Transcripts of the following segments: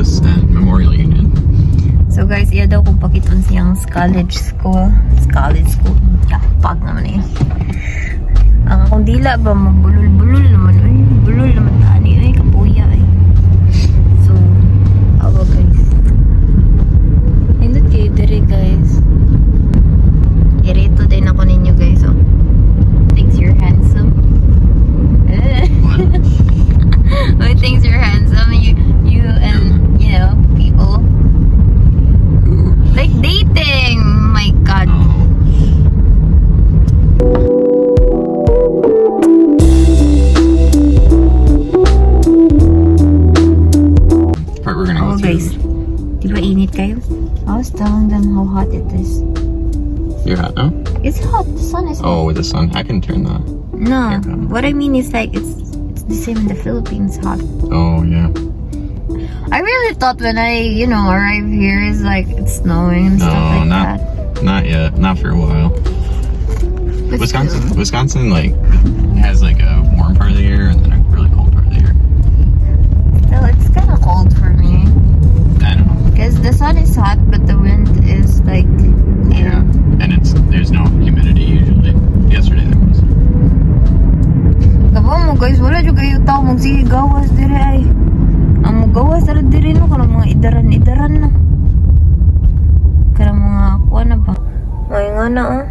Cerritos and Memorial Union. So guys, iya daw kung pakiton siyang college school. Pag naman eh. Ang akong dila ba, mabulol-bulol naman. Uy, bulol naman tani. Uy, kapuya eh. So, awa guys. Nindot kayo dire guys. Irito din ako ninyo guys. Oh. Thinks you're handsome. Who thinks you're handsome? You and, you know, people. Like dating! My God. Part we're gonna go through. Guys, di ba init kayo? I was telling them how hot it is. You're hot now? It's hot. The sun is hot. Oh, with the sun. I can turn the... No, what I mean is like it's the same in the Philippines hot. Oh, yeah. I really thought when I, you know, arrive here is like it's snowing and stuff like that. Not yet. Not for a while. But Wisconsin like has like a warm part of the year and then a really cold part of the year. still, it's kind of cold for me I don't know. because the sun is hot, but the wind is like Yeah, and there's no humidity usually. Yesterday there was. Kapag mo guys, wala dyan kayo tao sige gawas dire ay. Ang magawas na dire no, kanang mga idaran na. Kanang mga kuha na ba? May nga na oh.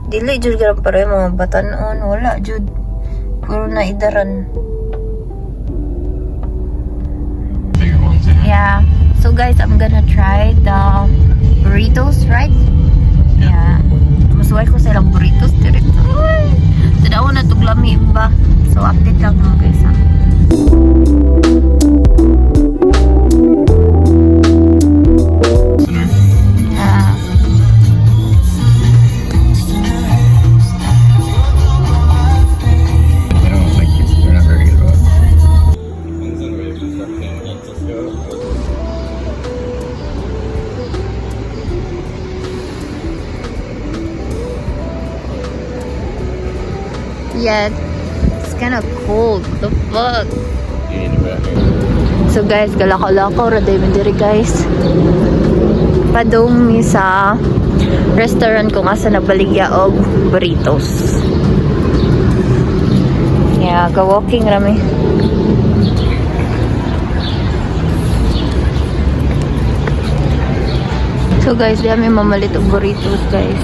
Dili jud garang pare mga batanon, wala jud. Puro na idaran. Bigger ones, yeah. Yeah. So guys, I'm gonna try the burritos, right? Yeah. Masuway ko sa ilang burritos direct. Ay! Tadaw na tuglami ba? So update lang mga guys ha. Yeah. They don't like you. They're not very good about it. Yeah. It's kind of cold. What the fuck? You need to back here. So guys, galako-lako ra day diri guys. Padong mi sa restaurant ko nga sa nagbaligya og burritos. Yeah, go walking rami. So guys, di kami mamalit og burritos guys.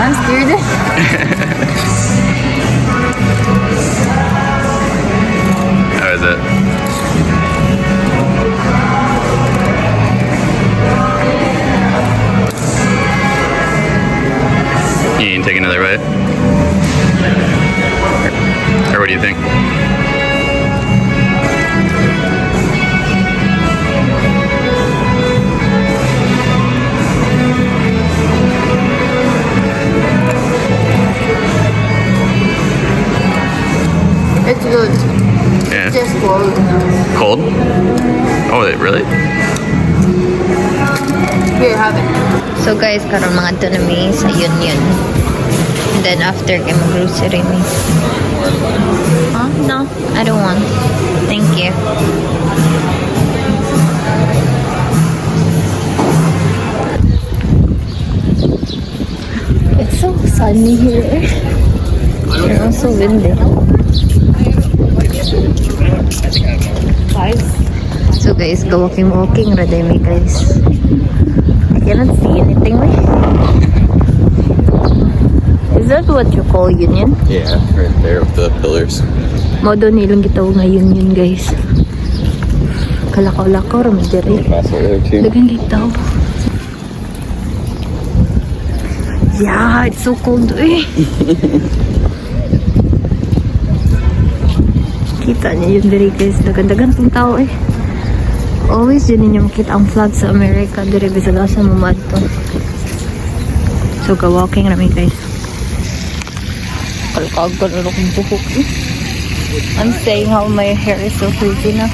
I'm scared. How is it? You need to take another bite? Or what do you think? It's good. Yeah. Just cold. Cold? Oh, really? Here, have it. So guys, karon mga to na mi sa Union. And then after kay mag-grocery mi. Huh? No, I don't want. Thank you. It's so sunny here. And also windy. So guys, go walking rademi guys. I cannot see anything. Is that what you call Union? Yeah, right there with the pillars. Modo nilang gitawag nga Union guys. Kalakaw-lakaw rami diri. Dagang gitaw. Yeah, it's so cold eh. Kita niyo yun diri guys. Dagan-dagan pong tao eh. Always yun ninyo makita ang flag sa America. Diri bisala sa mamad to. So ka-walking rami guys. Kalkagan na akong buhok eh. I'm saying how my hair is so pretty na.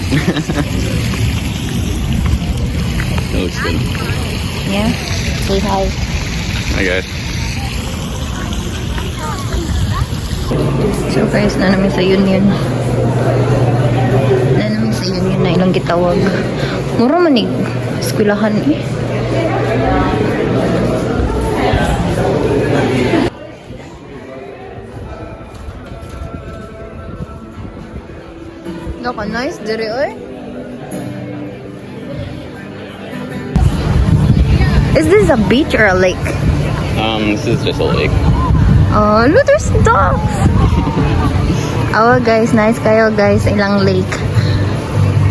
That looks good. Yeah. Say hi. Hi guys. So guys, na namin sa Union. Na namin sa Union na ilang gitawag. Mura manig. Eskwelahan eh. Naka nice dire oy. Is this a beach or a lake? This is just a lake. Oh, look, there's dogs. Oh guys, nice kayo guys, ilang lake.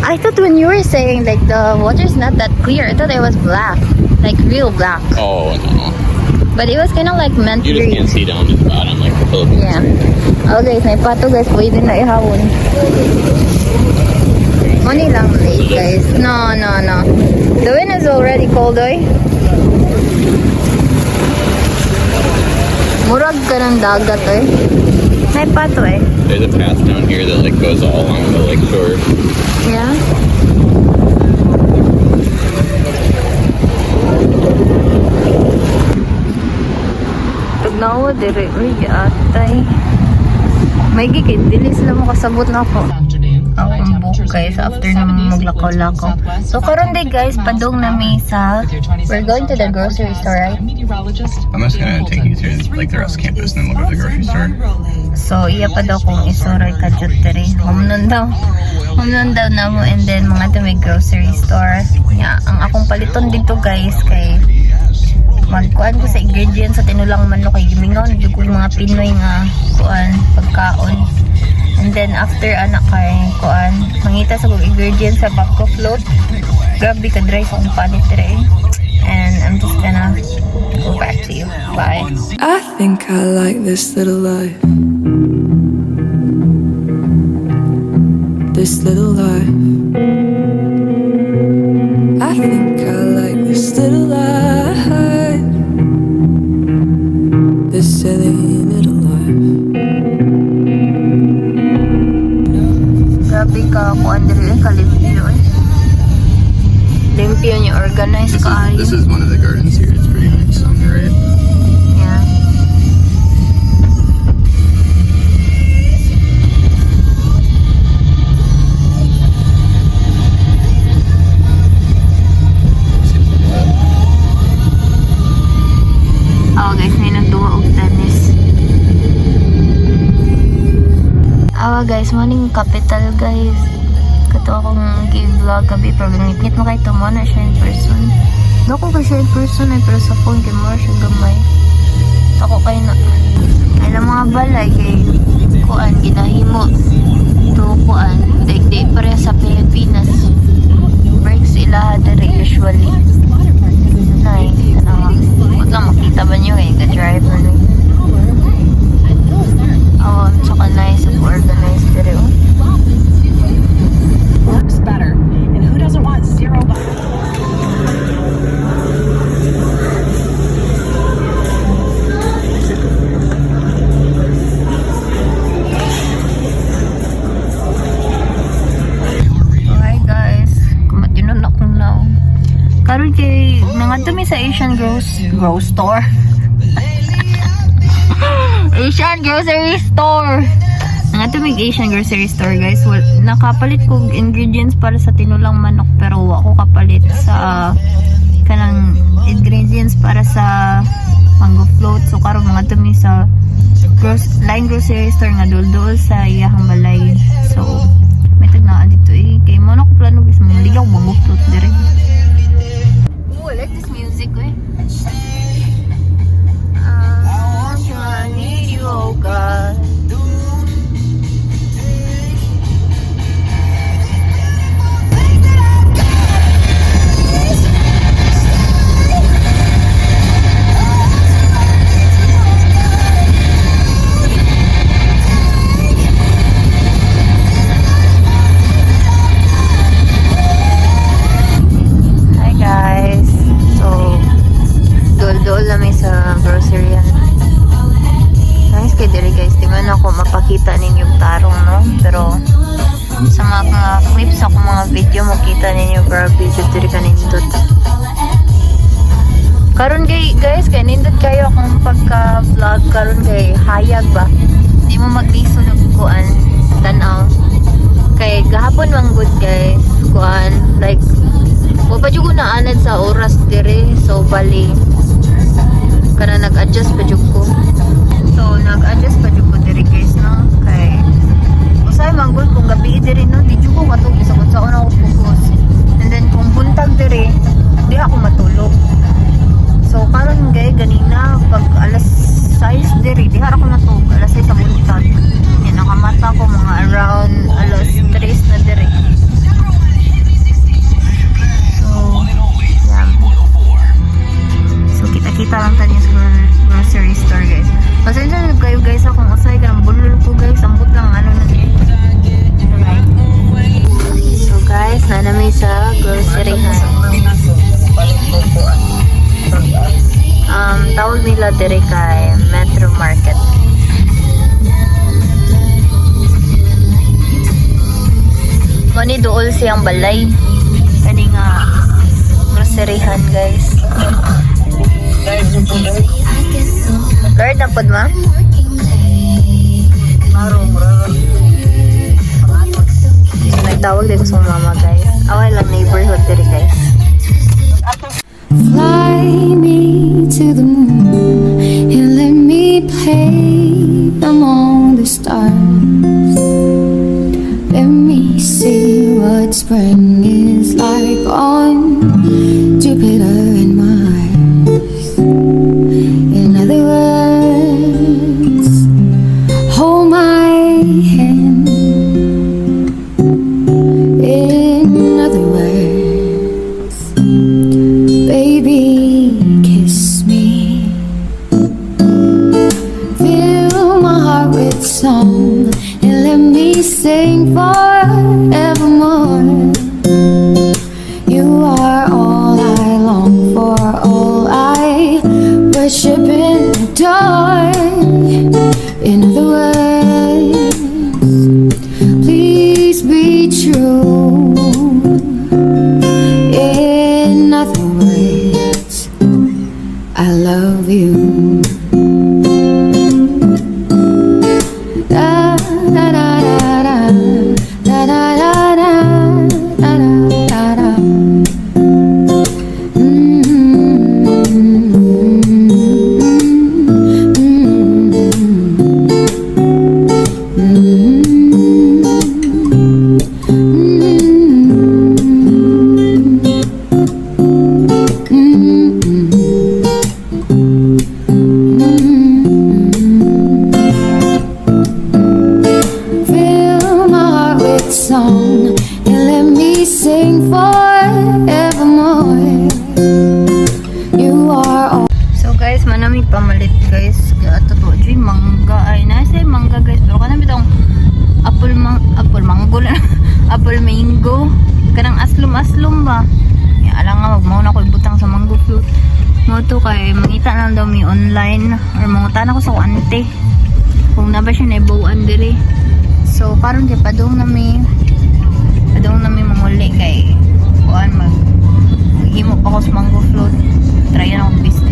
I thought when you were saying like the water's not that clear, I thought it was black, like real black. Oh no. But it was kind of like meant You just green. can't see down to the bottom like the Philippines. Yeah. Oh guys, may pato guys, pwede na ihawon. Only lang lake guys. No. The wind is already cold oy. Murag ka ng dagat oy. May pato eh. There's a path down here that like goes all along the lake shore. Yeah. Tugnawa dire uy atay. May gigit dili sila mo kasabot na ako. Ang book guys after naman maglakaw-lakaw. So karon day guys padung nami sa we're going to the grocery store, right? I'm just gonna take you through like the rest of campus and then we'll go to the grocery store. So iya pa daw kung isuroy ka jud diri. Humnon daw na mo and then mga to may grocery store. Yeah, ang akong paliton dito guys kay magkuan ko sa ingredients sa tinulang manok kay gimingaw na jud ko yung mga Pinoy nga kuan pagkaon. And then after anak kay kuan mangita sa kong ingredients sa Backo float. Grabe ka dry sa akong panit dre. And I'm just gonna go back to you. Bye. I think I like this little life. This little life. I think I like this little life. This silly little life. Grabe ka kuan dre kalimpyo eh. Limpyo niya organized ka This is one of the gardens here. It's pretty nice on the right. Yeah. Oh guys, may nagduwa og tennis. Oh guys, morning capital guys. Kato akong gi-vlog gabi pero ngipit mo kay mo na siya in person. Dako ka siya in person ay pero sa phone kay mo siya gamay. Ako kay na ay lang mga balay kay kuan ginahimo to kuan di pare sa Pilipinas. Breaks sila dere usually. Nay, ano wag lang makita ba niyo eh, ka-driver na. Oh, tsaka nice and organized dere oh. Works better. And who doesn't want zero Hi guys, kumatinon akong now. Karon kay nangadto mi sa Asian grocery store. Asian grocery store. Nangadto mi Asian grocery store guys. Well, nakapalit ko ingredients para sa tinulang manok pero wa ko kapalit sa kanang ingredients para sa mango float. So karon mangadto mi sa line grocery store nga dul sa iyahang balay. So may tagna dito eh. Kay mo na ko plano guys mo ligaw mango float dire. Oh, I like this music eh. I need you, oh God. Hi guys. So, dol-dol namin sa grocery yan. Nice kay diri guys, di man ako mapakita ninyo yung tarong no, pero sa mga clips ako mga video makita ninyo grabe jud diri kanindot. Karon kay guys, kay nindot kayo akong pagka-vlog karon kay hayag ba. Di mo magliso ng kuan. Tanaw. Kay gahapon man good guys. Kuan. Like, wa pa jud ko naanad sa oras dire. So, bali. Kana nag-adjust pa jud ko. So, nag-adjust pa jud ko dire guys, no? Kay, usay man good kung gabi dire, no? Di jud ko matulog sa kung saan ako focus. And then, kung buntag dire, di ako matulog. So, karon guys, ganina, pag alas 6 dire, di harap ko natulog. Alas 6 sa buntag. Yan, nakamata ko mga around alas 3 na dire. So, yan. So, kita-kita lang tayo sa grocery store guys. Pasensya na kayo guys, akong usay ka ng bulol ko guys. Ambot lang ano na dire. So guys, nanamay sa grocery ha. Tawag nila dire kay Metro Market. Kani dool siyang balay. Kani nga groceryhan guys. Guard na pod ma? Nagtawag din ko sa mama guys. Away lang neighborhood dire guys. Fly me to the moon and let me play among the stars. Let me see what spring is like on Jupiter and Mars. In other words, hold my hand. In other words, baby, kiss me. Fill my heart with song and let me sing forevermore. You are all I long for, all I worship and adore. In other words, please be true. In other words, I love you. Da da da da da da da da da da da. Fill my heart with song and let me sing forevermore. You are all. So guys, manami pamalit guys. Totoo dyan, mangga ay nasa mangga guys. Pero kanang bitong apple mango lang. Apple mango. Kanang aslum ba? Ya, alam nga magmao na ko ibutang sa mango fruit. Mo to kay mangita na daw mi online or mangutan ako sa ante. Kung na ba siya naibuan diri. So karon kay padung na mi manguli kay kuan maghimo pa ko sa mango float. Try na ako business.